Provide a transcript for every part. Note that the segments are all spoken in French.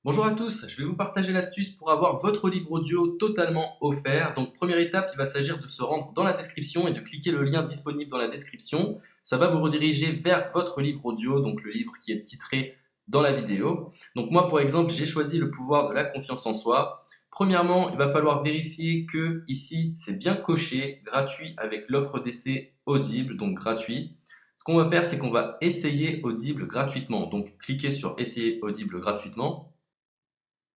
Bonjour à tous, je vais vous partager l'astuce pour avoir votre livre audio totalement offert. Donc première étape, il va s'agir de se rendre dans la description et de cliquer le lien disponible dans la description. Ça va vous rediriger vers votre livre audio, donc le livre qui est titré dans la vidéo. Donc moi par exemple, j'ai choisi le pouvoir de la confiance en soi. Premièrement, il va falloir vérifier que ici c'est bien coché, gratuit avec l'offre d'essai Audible, donc gratuit. Ce qu'on va faire, c'est qu'on va essayer Audible gratuitement. Donc cliquez sur essayer Audible gratuitement.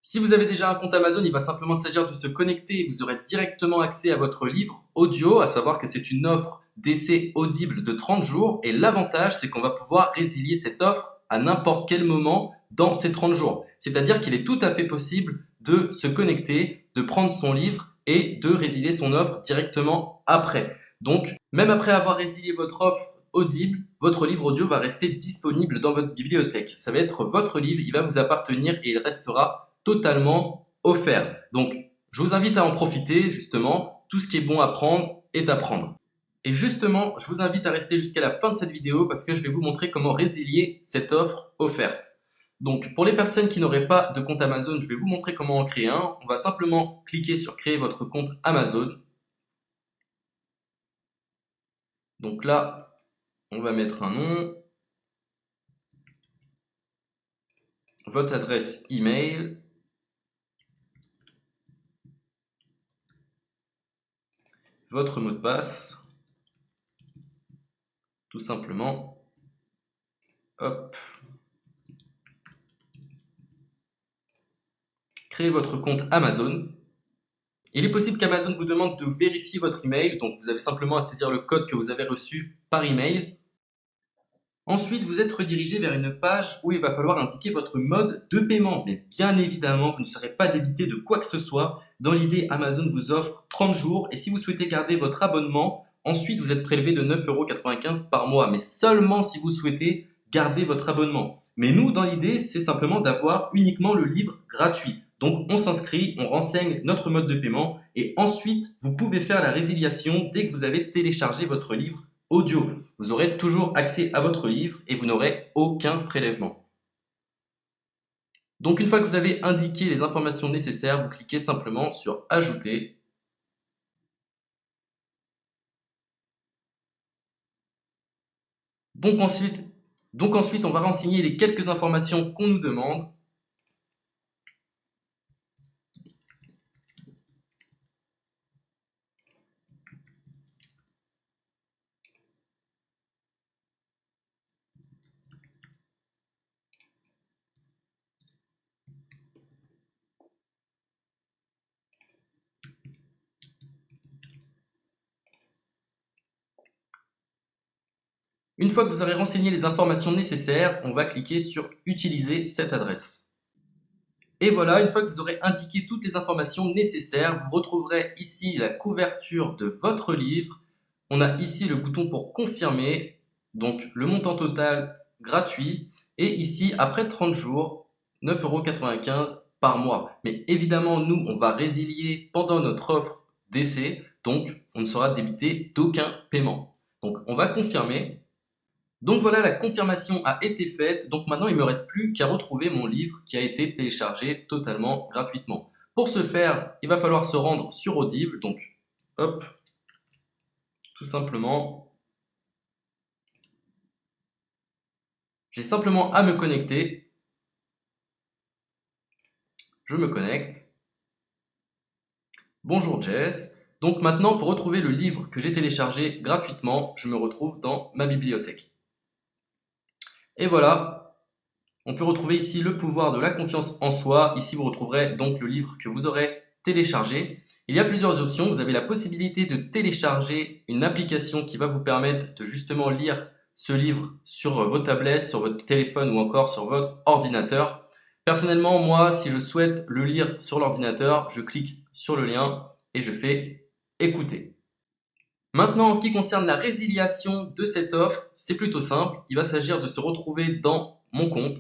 Si vous avez déjà un compte Amazon, il va simplement s'agir de se connecter et vous aurez directement accès à votre livre audio, à savoir que c'est une offre d'essai audible de 30 jours et l'avantage c'est qu'on va pouvoir résilier cette offre à n'importe quel moment dans ces 30 jours. C'est-à-dire qu'il est tout à fait possible de se connecter, de prendre son livre et de résilier son offre directement après. Donc, même après avoir résilié votre offre audible, votre livre audio va rester disponible dans votre bibliothèque. Ça va être votre livre, il va vous appartenir et il restera totalement offert. Donc, je vous invite à en profiter, justement. Tout ce qui est bon à prendre est à prendre. Et justement, je vous invite à rester jusqu'à la fin de cette vidéo parce que je vais vous montrer comment résilier cette offre offerte. Donc, pour les personnes qui n'auraient pas de compte Amazon, je vais vous montrer comment en créer un. On va simplement cliquer sur créer votre compte Amazon. Donc là, on va mettre un nom, votre adresse email, votre mot de passe, tout simplement. Hop. Créez votre compte Amazon. Il est possible qu'Amazon vous demande de vérifier votre email, donc vous avez simplement à saisir le code que vous avez reçu par email. Ensuite, vous êtes redirigé vers une page où il va falloir indiquer votre mode de paiement. Mais bien évidemment, vous ne serez pas débité de quoi que ce soit. Dans l'idée, Amazon vous offre 30 jours et si vous souhaitez garder votre abonnement, ensuite vous êtes prélevé de 9,95 € par mois, mais seulement si vous souhaitez garder votre abonnement. Mais nous, dans l'idée, c'est simplement d'avoir uniquement le livre gratuit. Donc on s'inscrit, on renseigne notre mode de paiement et ensuite vous pouvez faire la résiliation dès que vous avez téléchargé votre livre audio. Vous aurez toujours accès à votre livre et vous n'aurez aucun prélèvement. Donc une fois que vous avez indiqué les informations nécessaires, vous cliquez simplement sur Ajouter. Donc ensuite, on va renseigner les quelques informations qu'on nous demande. Une fois que vous aurez renseigné les informations nécessaires, on va cliquer sur Utiliser cette adresse. Et voilà, une fois que vous aurez indiqué toutes les informations nécessaires, vous retrouverez ici la couverture de votre livre. On a ici le bouton pour confirmer, donc le montant total gratuit. Et ici, après 30 jours, 9,95 € par mois. Mais évidemment, nous, on va résilier pendant notre offre d'essai, donc on ne sera débité d'aucun paiement. Donc on va confirmer. Donc voilà, la confirmation a été faite. Donc maintenant, il ne me reste plus qu'à retrouver mon livre qui a été téléchargé totalement gratuitement. Pour ce faire, il va falloir se rendre sur Audible. Donc, hop, tout simplement. J'ai simplement à me connecter. Je me connecte. Bonjour Jess. Donc maintenant, pour retrouver le livre que j'ai téléchargé gratuitement, je me retrouve dans ma bibliothèque. Et voilà, on peut retrouver ici le pouvoir de la confiance en soi. Ici, vous retrouverez donc le livre que vous aurez téléchargé. Il y a plusieurs options. Vous avez la possibilité de télécharger une application qui va vous permettre de justement lire ce livre sur vos tablettes, sur votre téléphone ou encore sur votre ordinateur. Personnellement, moi, si je souhaite le lire sur l'ordinateur, je clique sur le lien et je fais écouter. Maintenant, en ce qui concerne la résiliation de cette offre, c'est plutôt simple. Il va s'agir de se retrouver dans mon compte.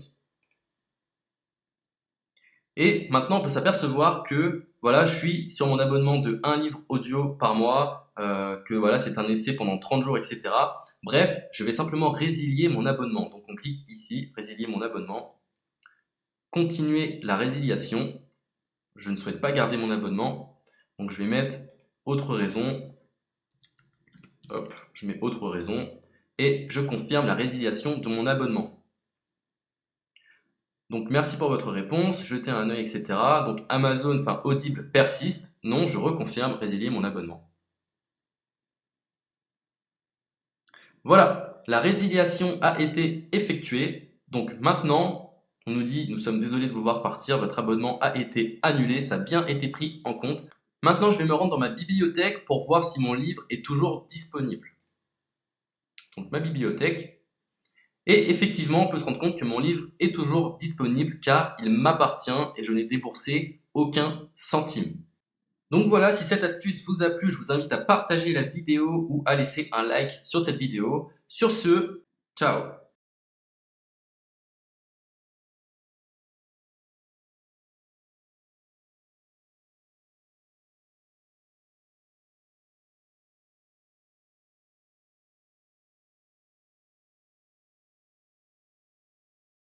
Et maintenant, on peut s'apercevoir que voilà, je suis sur mon abonnement de 1 livre audio par mois, que voilà, c'est un essai pendant 30 jours, etc. Bref, je vais simplement résilier mon abonnement. Donc on clique ici, résilier mon abonnement. continuer la résiliation. Je ne souhaite pas garder mon abonnement. Donc je vais mettre autre raison. Hop, je mets autre raison. Et je confirme la résiliation de mon abonnement. Donc merci pour votre réponse, jetez un œil, etc. Donc Amazon, enfin Audible persiste. Non, je reconfirme, résilier mon abonnement. Voilà, la résiliation a été effectuée. Donc maintenant, on nous dit, nous sommes désolés de vous voir partir, votre abonnement a été annulé, ça a bien été pris en compte. Maintenant, je vais me rendre dans ma bibliothèque pour voir si mon livre est toujours disponible. Donc ma bibliothèque. Et effectivement, on peut se rendre compte que mon livre est toujours disponible car il m'appartient et je n'ai déboursé aucun centime. Donc voilà, si cette astuce vous a plu, je vous invite à partager la vidéo ou à laisser un like sur cette vidéo. Sur ce, ciao!